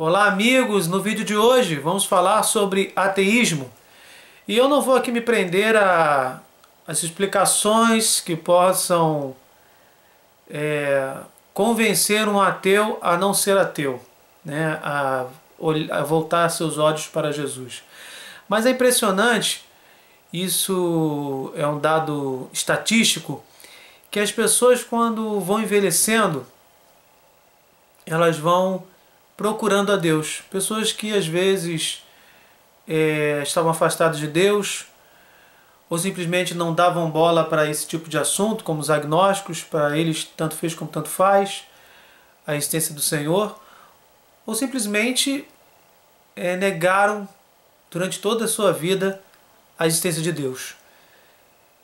Olá amigos, no vídeo de hoje vamos falar sobre ateísmo e eu não vou aqui me prender às explicações que possam convencer um ateu a não ser ateu, né? A voltar seus olhos para Jesus. Mas é impressionante, isso é um dado estatístico, que as pessoas quando vão envelhecendo, elas vão procurando a Deus. Pessoas que às vezes estavam afastadas de Deus ou simplesmente não davam bola para esse tipo de assunto, como os agnósticos, para eles tanto fez como tanto faz a existência do Senhor, ou simplesmente negaram durante toda a sua vida a existência de Deus.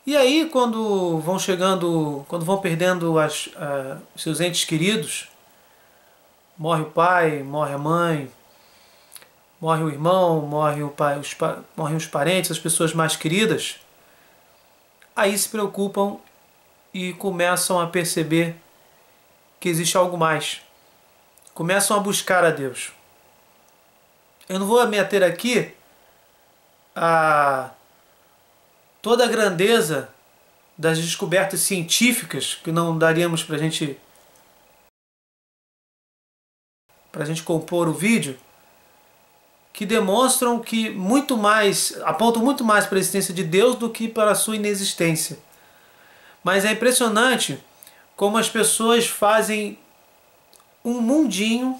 E aí quando vão perdendo seus entes queridos, morre o pai, morre a mãe, morre o irmão, morre o pai, morrem os parentes, as pessoas mais queridas, aí se preocupam e começam a perceber que existe algo mais. Começam a buscar a Deus. Eu não vou me ater aqui a toda a grandeza das descobertas científicas, que não daríamos para a gente compor o vídeo, que demonstram que apontam muito mais para a existência de Deus do que para a sua inexistência. Mas é impressionante como as pessoas fazem um mundinho,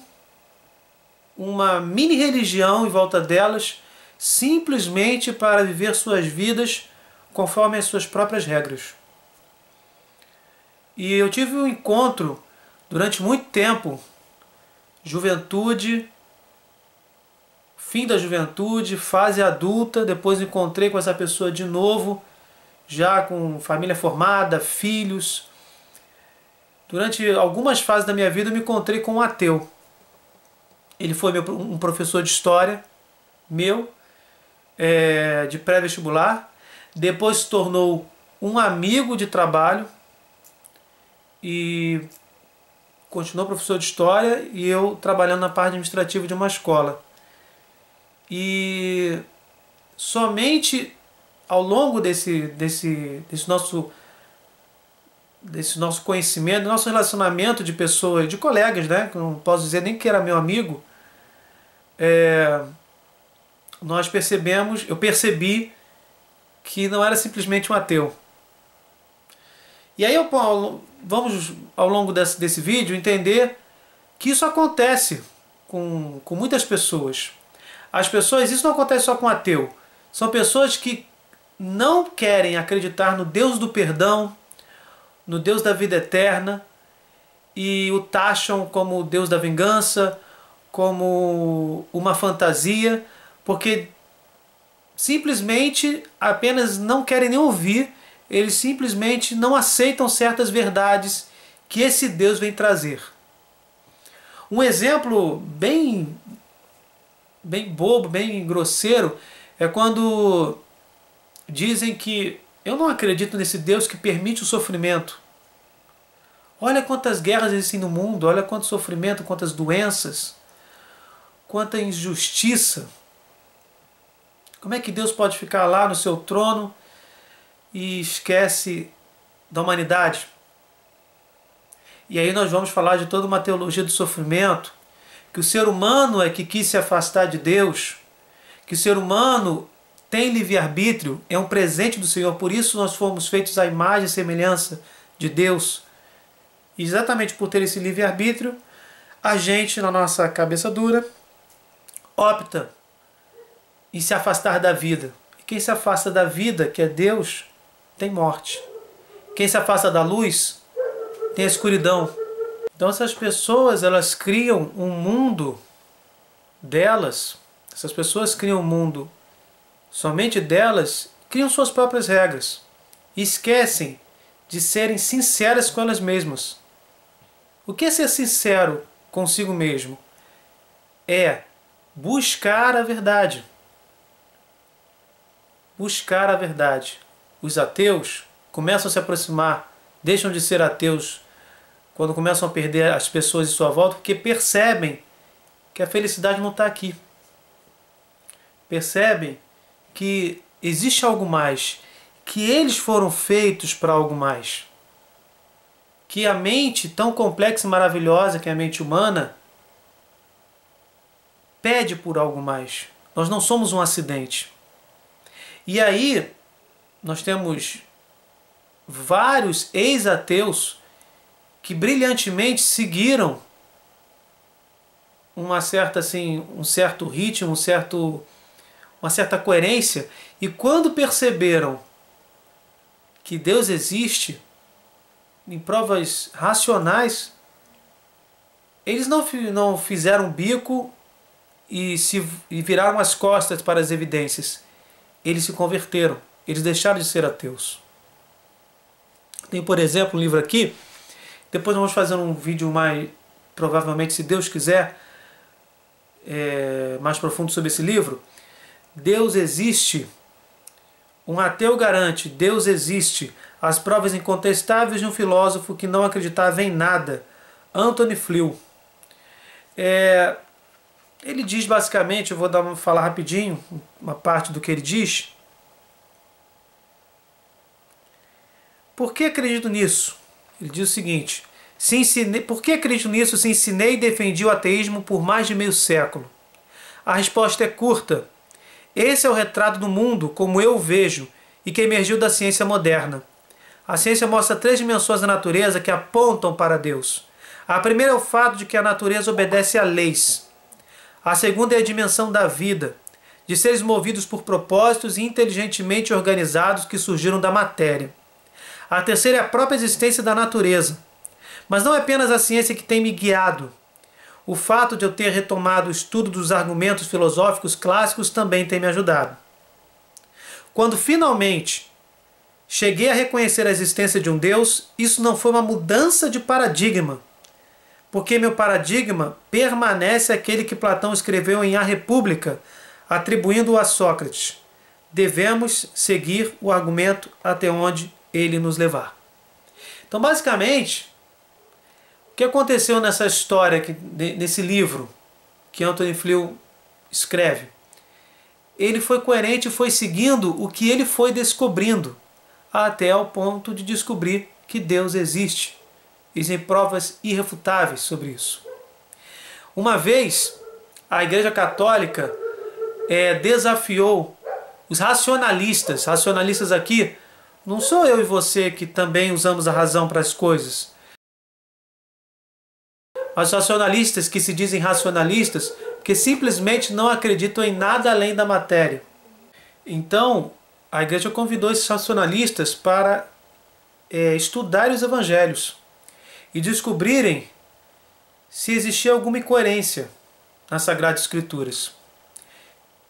uma mini religião em volta delas, simplesmente para viver suas vidas conforme as suas próprias regras. E eu tive um encontro durante muito tempo, juventude, fim da juventude, fase adulta, depois encontrei com essa pessoa de novo, já com família formada, filhos. Durante algumas fases da minha vida eu me encontrei com um ateu. Ele foi um professor de história, de pré-vestibular, depois se tornou um amigo de trabalho e continuou professor de história e eu trabalhando na parte administrativa de uma escola. E somente ao longo desse nosso conhecimento, nosso relacionamento de pessoas, de colegas, né, que eu não posso dizer nem que era meu amigo, eu percebi que não era simplesmente um ateu. E aí vamos ao longo desse vídeo entender que isso acontece com muitas pessoas. Isso não acontece só com ateu. São pessoas que não querem acreditar no Deus do perdão, no Deus da vida eterna, e o taxam como o Deus da vingança, como uma fantasia, porque simplesmente apenas não querem nem ouvir, eles simplesmente não aceitam certas verdades que esse Deus vem trazer. Um exemplo bem bobo, bem grosseiro, é quando dizem que eu não acredito nesse Deus que permite o sofrimento. Olha quantas guerras existem no mundo, olha quanto sofrimento, quantas doenças, quanta injustiça. Como é que Deus pode ficar lá no seu trono e esquece da humanidade? E aí nós vamos falar de toda uma teologia do sofrimento, que o ser humano é que quis se afastar de Deus, que o ser humano tem livre-arbítrio, é um presente do Senhor, por isso nós fomos feitos à imagem e semelhança de Deus. E exatamente por ter esse livre-arbítrio, a gente, na nossa cabeça dura, opta em se afastar da vida. E quem se afasta da vida, que é Deus, tem morte. Quem se afasta da luz, tem a escuridão. Então essas pessoas, elas criam um mundo delas, essas pessoas criam um mundo somente delas, criam suas próprias regras e esquecem de serem sinceras com elas mesmas. O que é ser sincero consigo mesmo? É buscar a verdade. Buscar a verdade. Os ateus começam a se aproximar, deixam de ser ateus quando começam a perder as pessoas em sua volta, porque percebem que a felicidade não está aqui. Percebem que existe algo mais, que eles foram feitos para algo mais. Que a mente tão complexa e maravilhosa que é a mente humana pede por algo mais. Nós não somos um acidente. E aí nós temos vários ex-ateus que brilhantemente seguiram um certo ritmo, uma certa coerência, e quando perceberam que Deus existe, em provas racionais, eles não fizeram bico e viraram as costas para as evidências. Eles se converteram, eles deixaram de ser ateus. Tem, por exemplo, um livro aqui, depois nós vamos fazer um vídeo mais, provavelmente, se Deus quiser, mais profundo sobre esse livro. Deus existe. Um ateu garante: Deus existe. As provas incontestáveis de um filósofo que não acreditava em nada. Anthony Flew. Ele diz basicamente, eu vou falar rapidinho uma parte do que ele diz. Por que acredito nisso? Ele diz o seguinte: por que acredito nisso se ensinei e defendi o ateísmo por mais de meio século? A resposta é curta. Esse é o retrato do mundo como eu o vejo e que emergiu da ciência moderna. A ciência mostra 3 dimensões da natureza que apontam para Deus. A primeira é o fato de que a natureza obedece a leis. A segunda é a dimensão da vida, de seres movidos por propósitos e inteligentemente organizados que surgiram da matéria. A terceira é a própria existência da natureza. Mas não é apenas a ciência que tem me guiado. O fato de eu ter retomado o estudo dos argumentos filosóficos clássicos também tem me ajudado. Quando finalmente cheguei a reconhecer a existência de um Deus, isso não foi uma mudança de paradigma, porque meu paradigma permanece aquele que Platão escreveu em A República, atribuindo-o a Sócrates. Devemos seguir o argumento até onde ele nos levar. Então, basicamente, o que aconteceu nessa história, nesse livro que Anthony Flew escreve? Ele foi coerente e foi seguindo o que ele foi descobrindo, até ao ponto de descobrir que Deus existe. Existem provas irrefutáveis sobre isso. Uma vez, a Igreja Católica desafiou os racionalistas. Racionalistas aqui, não sou eu e você que também usamos a razão para as coisas. Os racionalistas que se dizem racionalistas que simplesmente não acreditam em nada além da matéria. Então, a igreja convidou esses racionalistas para estudarem os evangelhos e descobrirem se existia alguma incoerência nas Sagradas Escrituras.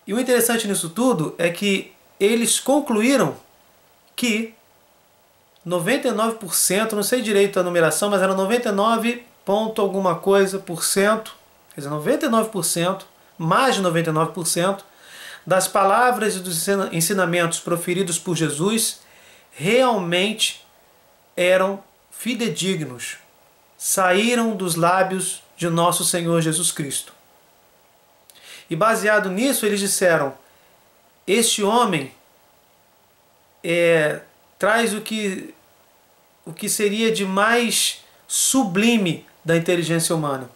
E o interessante nisso tudo é que eles concluíram que 99%, não sei direito a numeração, mas era 99 ponto alguma coisa por cento, quer dizer, 99%, mais de 99%, das palavras e dos ensinamentos proferidos por Jesus realmente eram fidedignos, saíram dos lábios de nosso Senhor Jesus Cristo. E baseado nisso, eles disseram: este homem traz o que seria de mais sublime da inteligência humana.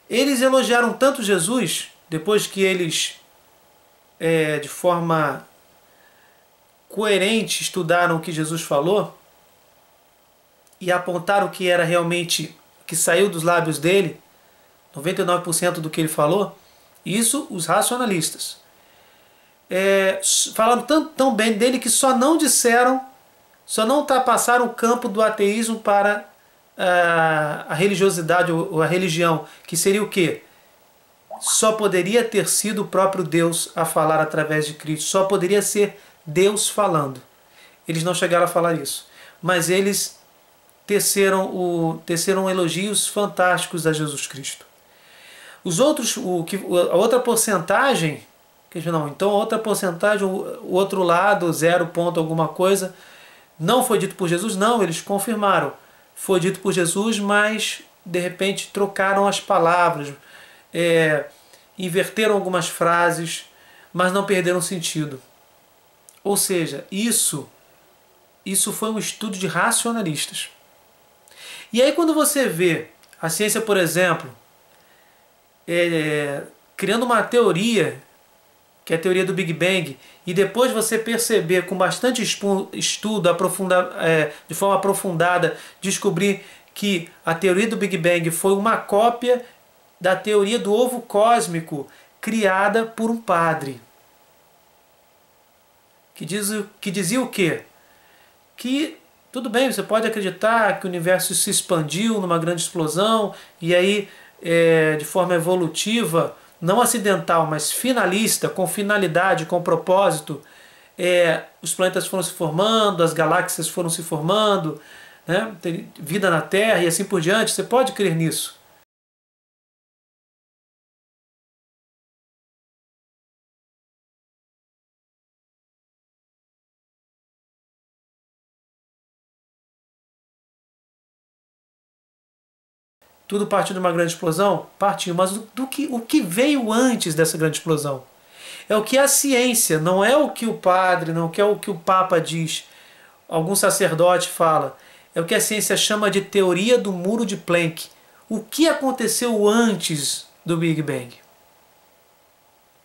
Eles elogiaram tanto Jesus, depois que eles, de forma coerente, estudaram o que Jesus falou e apontaram o que era realmente, que saiu dos lábios dele, 99% do que ele falou. Isso os racionalistas. Falaram tão bem dele que só não ultrapassaram o campo do ateísmo para a religiosidade ou a religião, que seria o quê? Só poderia ter sido o próprio Deus a falar através de Cristo, só poderia ser Deus falando. Eles não chegaram a falar isso, mas eles teceram elogios fantásticos a Jesus Cristo. Os outros, a outra porcentagem, então a outra porcentagem, o outro lado, 0 ponto alguma coisa, não foi dito por Jesus? Não, eles confirmaram. Foi dito por Jesus, mas de repente trocaram as palavras, inverteram algumas frases, mas não perderam sentido. Ou seja, isso foi um estudo de racionalistas. E aí quando você vê a ciência, por exemplo, criando uma teoria, que é a teoria do Big Bang, e depois você perceber com bastante estudo, de forma aprofundada, descobrir que a teoria do Big Bang foi uma cópia da teoria do ovo cósmico criada por um padre. Que dizia o quê? Que tudo bem, você pode acreditar que o universo se expandiu numa grande explosão e aí, de forma evolutiva, não acidental, mas finalista, com finalidade, com propósito, os planetas foram se formando, as galáxias foram se formando, né? Tem vida na Terra e assim por diante. Você pode crer nisso. Tudo partiu de uma grande explosão? Partiu, mas o que veio antes dessa grande explosão? É o que a ciência, não é o que o padre, não é o que o Papa diz, algum sacerdote fala. É o que a ciência chama de teoria do muro de Planck. O que aconteceu antes do Big Bang?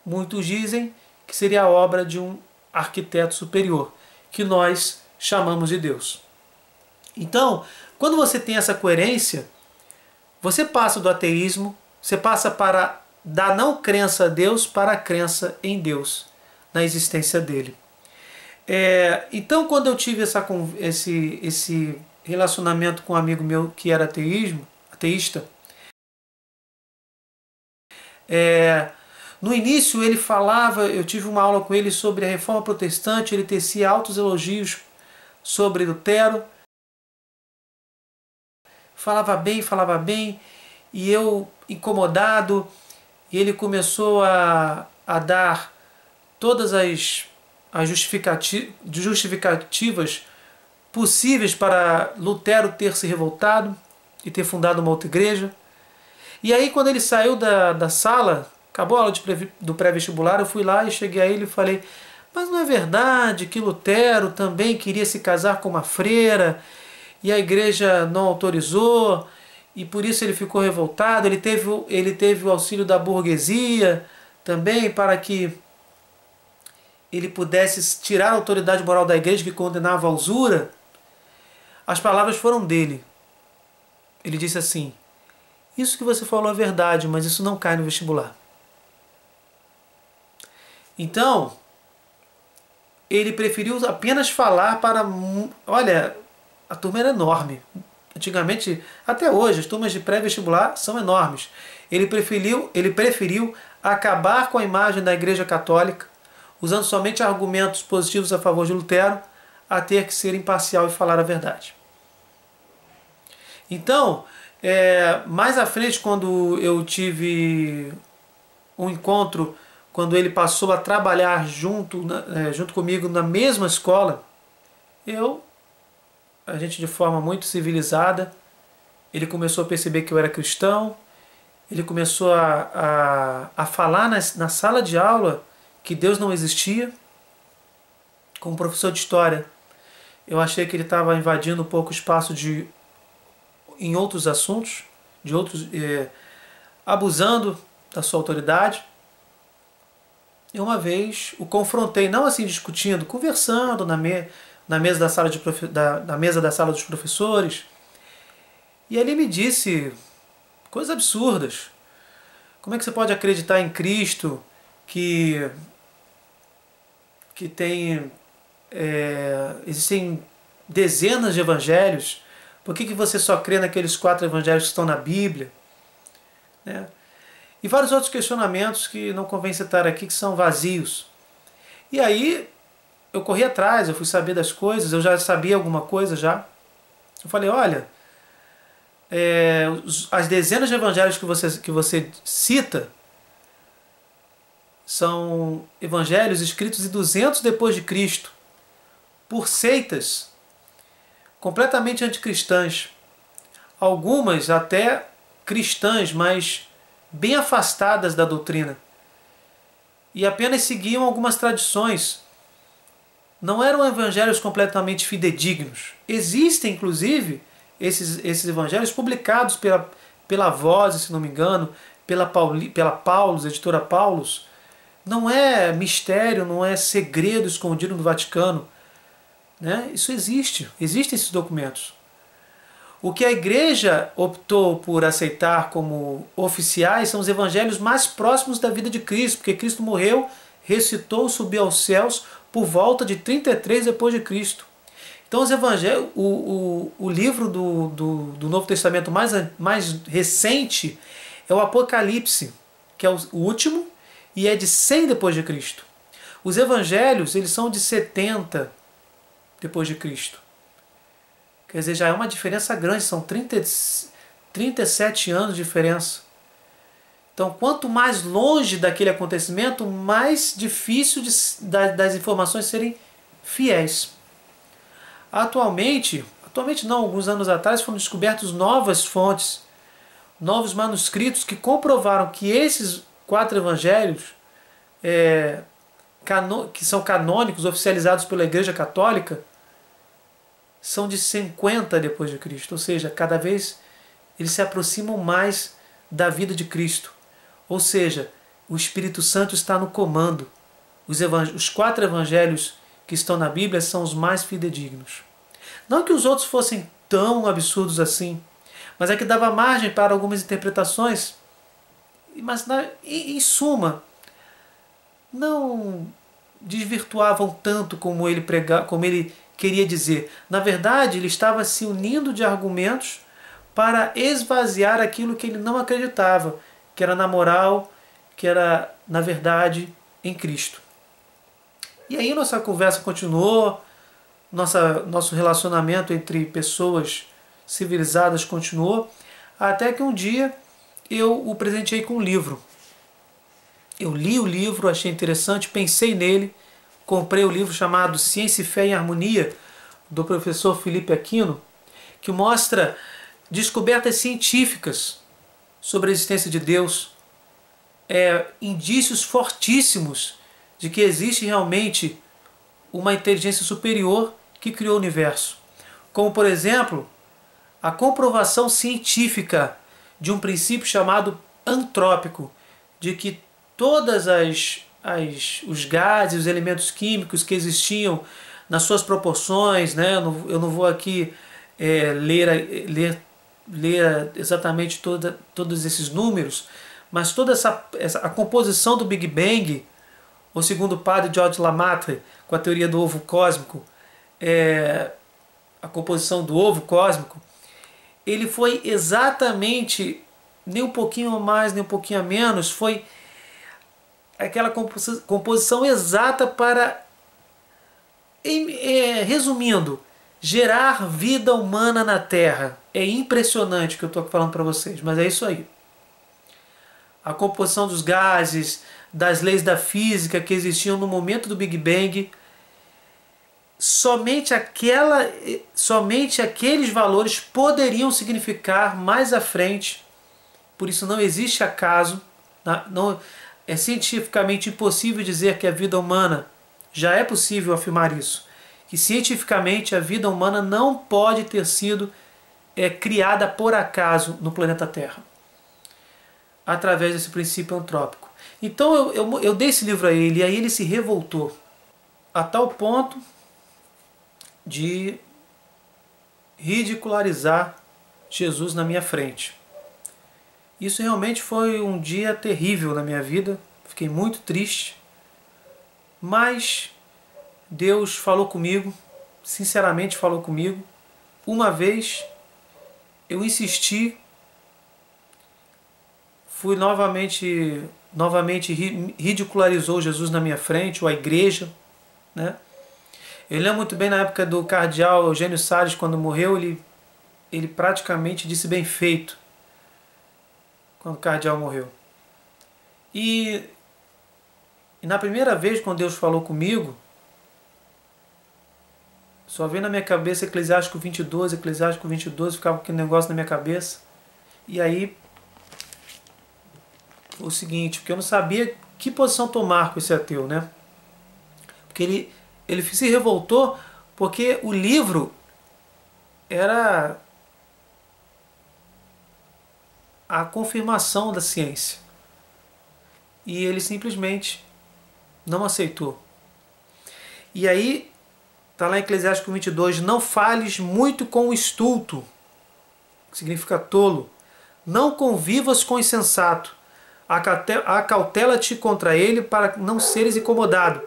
Muitos dizem que seria a obra de um arquiteto superior, que nós chamamos de Deus. Então, quando você tem essa coerência, você passa do ateísmo, você passa da não crença a Deus para a crença em Deus, na existência dele. Então, quando eu tive esse relacionamento com um amigo meu que era ateísta, no início ele falava, eu tive uma aula com ele sobre a Reforma Protestante, ele tecia altos elogios sobre Lutero, falava bem, e eu, incomodado, e ele começou a dar todas as justificativas possíveis para Lutero ter se revoltado e ter fundado uma outra igreja. E aí quando ele saiu da sala, acabou a aula do pré-vestibular, eu fui lá e cheguei a ele e falei: mas não é verdade que Lutero também queria se casar com uma freira e a igreja não autorizou e por isso ele ficou revoltado? Ele teve o auxílio da burguesia também para que ele pudesse tirar a autoridade moral da igreja que condenava a usura. As palavras foram dele. Ele disse assim: isso que você falou é verdade, mas isso não cai no vestibular. Então, ele preferiu apenas falar para... Olha, a turma era enorme. Antigamente, até hoje, as turmas de pré-vestibular são enormes. Ele preferiu acabar com a imagem da Igreja Católica, usando somente argumentos positivos a favor de Lutero, a ter que ser imparcial e falar a verdade. Então, mais à frente, quando eu tive um encontro, quando ele passou a trabalhar junto comigo na mesma escola, a gente de forma muito civilizada, ele começou a perceber que eu era cristão, ele começou a falar na sala de aula que Deus não existia. Como professor de história, eu achei que ele estava invadindo um pouco o espaço em outros assuntos, abusando da sua autoridade. E uma vez o confrontei, não assim discutindo, conversando na mesa da sala dos professores. E ele me disse coisas absurdas. Como é que você pode acreditar em Cristo que existem dezenas de evangelhos? Por que você só crê naqueles 4 evangelhos que estão na Bíblia? Né? E vários outros questionamentos que não convém citar aqui, que são vazios. E aí eu corri atrás, eu fui saber das coisas, eu já sabia alguma coisa já. Eu falei: olha, as dezenas de evangelhos que você cita são evangelhos escritos em 200 depois de Cristo, por seitas completamente anticristãs. Algumas até cristãs, mas bem afastadas da doutrina e apenas seguiam algumas tradições. Não eram evangelhos completamente fidedignos. Existem, inclusive, esses evangelhos publicados pela Voz, se não me engano, pela Paulus, editora Paulus. Não é mistério, não é segredo escondido no Vaticano, né? Isso existe, existem esses documentos. O que a igreja optou por aceitar como oficiais são os evangelhos mais próximos da vida de Cristo, porque Cristo morreu, ressuscitou, subiu aos céus por volta de 33 depois de Cristo. Então os evangelhos, o livro do Novo Testamento mais recente é o Apocalipse, que é o último e é de 100 depois de Cristo. Os evangelhos, eles são de 70 depois de Cristo. Quer dizer, já é uma diferença grande, são 37 anos de diferença. Então, quanto mais longe daquele acontecimento, mais difícil das informações serem fiéis. Atualmente não, alguns anos atrás foram descobertas novas fontes, novos manuscritos que comprovaram que esses 4 evangelhos, que são canônicos, oficializados pela Igreja Católica, são de 50 depois de Cristo, ou seja, cada vez eles se aproximam mais da vida de Cristo. Ou seja, o Espírito Santo está no comando. Os 4 evangelhos que estão na Bíblia são os mais fidedignos. Não que os outros fossem tão absurdos assim, mas é que dava margem para algumas interpretações, mas em suma, não desvirtuavam tanto como ele queria dizer. Na verdade, ele estava se unindo de argumentos para esvaziar aquilo que ele não acreditava, que era na moral, que era na verdade em Cristo. E aí nossa conversa continuou, nosso relacionamento entre pessoas civilizadas continuou, até que um dia eu o presenteei com um livro. Eu li o livro, achei interessante, pensei nele, comprei o livro chamado Ciência e Fé em Harmonia, do professor Felipe Aquino, que mostra descobertas científicas sobre a existência de Deus, indícios fortíssimos de que existe realmente uma inteligência superior que criou o universo. Como, por exemplo, a comprovação científica de um princípio chamado antrópico, de que todas os gases, os elementos químicos que existiam nas suas proporções, né? Eu não vou aqui ler exatamente todos esses números, mas toda a composição do Big Bang, ou segundo o padre George Lamatre, com a teoria do ovo cósmico, a composição do ovo cósmico, ele foi exatamente, nem um pouquinho a mais, nem um pouquinho a menos, foi aquela composição exata para, resumindo, gerar vida humana na Terra. É impressionante o que eu estou falando para vocês, mas é isso aí. A composição dos gases, das leis da física que existiam no momento do Big Bang, somente aqueles valores poderiam significar mais à frente. Por isso não existe acaso, não, é cientificamente impossível dizer que a vida humana, já é possível afirmar isso, que cientificamente a vida humana não pode ter sido criada por acaso no planeta Terra, através desse princípio antrópico. Então eu dei esse livro a ele, e aí ele se revoltou, a tal ponto de ridicularizar Jesus na minha frente. Isso realmente foi um dia terrível na minha vida, fiquei muito triste, mas Deus falou comigo, sinceramente falou comigo. Uma vez eu insisti, novamente ridicularizou Jesus na minha frente, ou a igreja, né? Eu lembro muito bem na época do cardeal Eugênio Salles, quando morreu, ele praticamente disse bem feito, quando o cardeal morreu. E na primeira vez, quando Deus falou comigo, só veio na minha cabeça Eclesiástico 22, ficava aquele negócio na minha cabeça. E aí o seguinte, porque eu não sabia que posição tomar com esse ateu, né? Porque ele se revoltou porque o livro era a confirmação da ciência. E ele simplesmente não aceitou. E aí, está lá em Eclesiastes 22, não fales muito com o estulto, que significa tolo. Não convivas com o insensato. Acautela-te contra ele para não seres incomodado,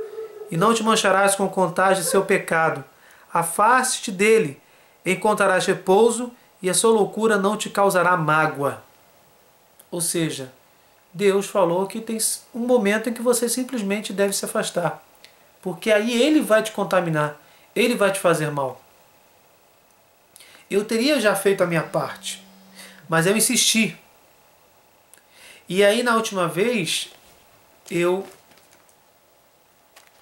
e não te mancharás com contagem de seu pecado. Afaste-te dele, encontrarás repouso, e a sua loucura não te causará mágoa. Ou seja, Deus falou que tem um momento em que você simplesmente deve se afastar, porque aí ele vai te contaminar, ele vai te fazer mal. Eu teria já feito a minha parte, mas eu insisti. E aí na última vez,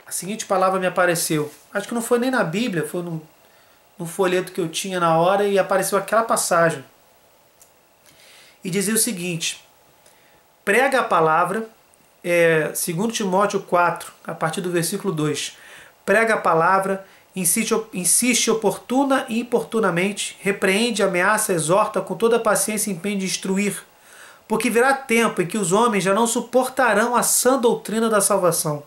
a seguinte palavra me apareceu. Acho que não foi nem na Bíblia, foi num folheto que eu tinha na hora, e apareceu aquela passagem. E dizia o seguinte: prega a palavra, 2 Timóteo 4, a partir do versículo 2. Prega a palavra, insiste oportuna e importunamente, repreende, ameaça, exorta com toda paciência e empenho de instruir, porque virá tempo em que os homens já não suportarão a sã doutrina da salvação.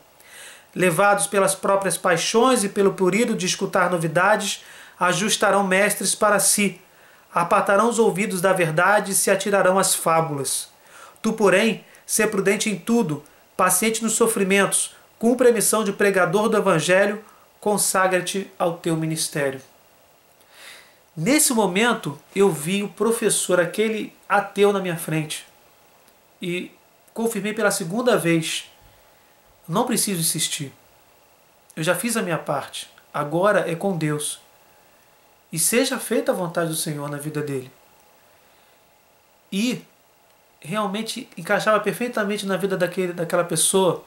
Levados pelas próprias paixões e pelo prurido de escutar novidades, ajustarão mestres para si, apartarão os ouvidos da verdade e se atirarão às fábulas. Tu, porém, sê prudente em tudo, paciente nos sofrimentos, cumpre a missão de pregador do Evangelho, consagra-te ao teu ministério. Nesse momento, eu vi o professor, aquele ateu, na minha frente, e confirmei pela segunda vez: não preciso insistir. Eu já fiz a minha parte. Agora é com Deus. E seja feita a vontade do Senhor na vida dele. E realmente encaixava perfeitamente na vida daquela pessoa,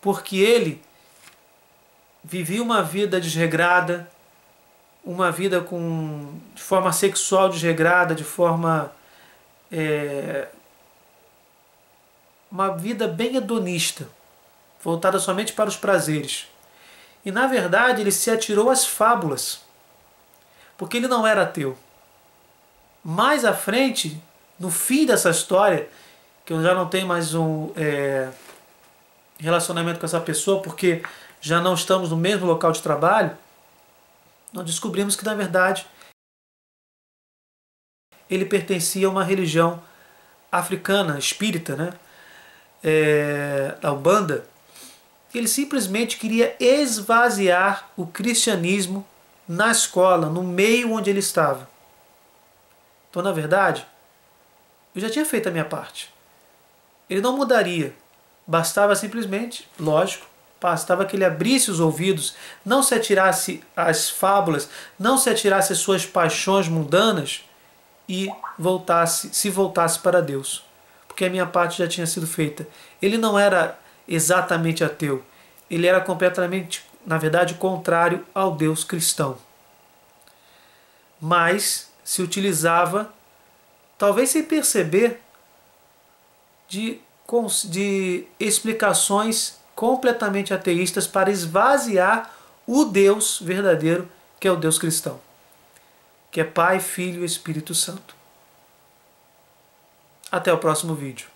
porque ele vivia uma vida desregrada, uma vida de forma sexual desregrada, de forma uma vida bem hedonista, voltada somente para os prazeres. E na verdade ele se atirou às fábulas, porque ele não era ateu. Mais à frente, no fim dessa história, que eu já não tenho mais um relacionamento com essa pessoa, porque já não estamos no mesmo local de trabalho, nós descobrimos que na verdade ele pertencia a uma religião africana, espírita, né? A Umbanda. Ele simplesmente queria esvaziar o cristianismo na escola, no meio onde ele estava. Então, na verdade, eu já tinha feito a minha parte. Ele não mudaria. Bastava simplesmente, lógico, bastava que ele abrisse os ouvidos, não se atirasse às fábulas, não se atirasse às suas paixões mundanas e se voltasse para Deus. Porque a minha parte já tinha sido feita. Ele não era exatamente ateu. Ele era completamente, na verdade, contrário ao Deus cristão. Mas se utilizava, talvez sem perceber, de explicações completamente ateístas para esvaziar o Deus verdadeiro, que é o Deus cristão, que é Pai, Filho e Espírito Santo. Até o próximo vídeo.